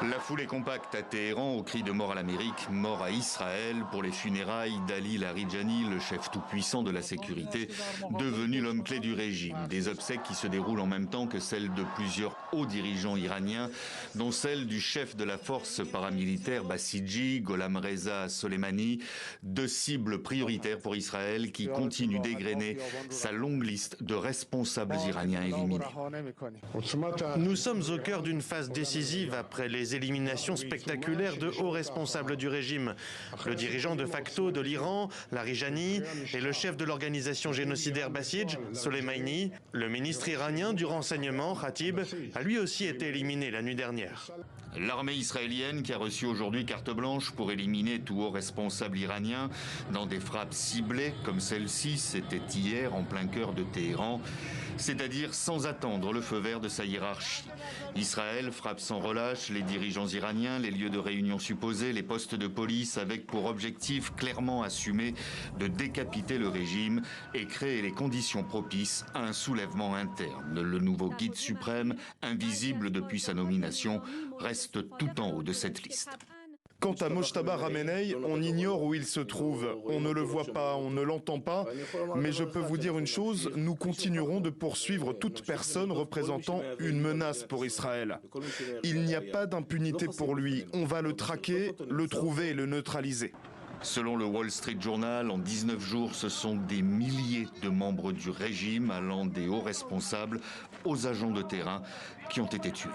La foule est compacte à Téhéran au cri de mort à l'Amérique, mort à Israël pour les funérailles d'Ali Larijani, le chef tout-puissant de la sécurité, devenu l'homme clé du régime. Des obsèques qui se déroulent en même temps que celles de plusieurs hauts dirigeants iraniens, dont celle du chef de la force paramilitaire Basiji, Gholam Reza Soleimani, deux cibles prioritaires pour Israël qui continuent d'égrener sa longue liste de responsables iraniens éliminés. Nous sommes au cœur d'une phase décisive après les éliminations spectaculaires de hauts responsables du régime. Le dirigeant de facto de l'Iran, Larijani, et le chef de l'organisation génocidaire Basij, Soleimani, le ministre iranien du renseignement, Khatib, a lui aussi été éliminé la nuit dernière. L'armée israélienne qui a reçu aujourd'hui carte blanche pour éliminer tout haut responsable iranien dans des frappes ciblées comme celle-ci, c'était hier en plein cœur de Téhéran, c'est-à-dire sans attendre le feu vert de sa hiérarchie. Israël frappe sans relâche les dirigeants iraniens, les lieux de réunion supposés, les postes de police avec pour objectif clairement assumé de décapiter le régime et créer les conditions propices à un soulèvement interne. Le nouveau guide suprême, invisible depuis sa nomination, reste tout en haut de cette liste. Quant à Mojtaba Khamenei, on ignore où il se trouve. On ne le voit pas, on ne l'entend pas. Mais je peux vous dire une chose, nous continuerons de poursuivre toute personne représentant une menace pour Israël. Il n'y a pas d'impunité pour lui. On va le traquer, le trouver et le neutraliser. Selon le Wall Street Journal, en 19 jours, ce sont des milliers de membres du régime, allant des hauts responsables aux agents de terrain, qui ont été tués.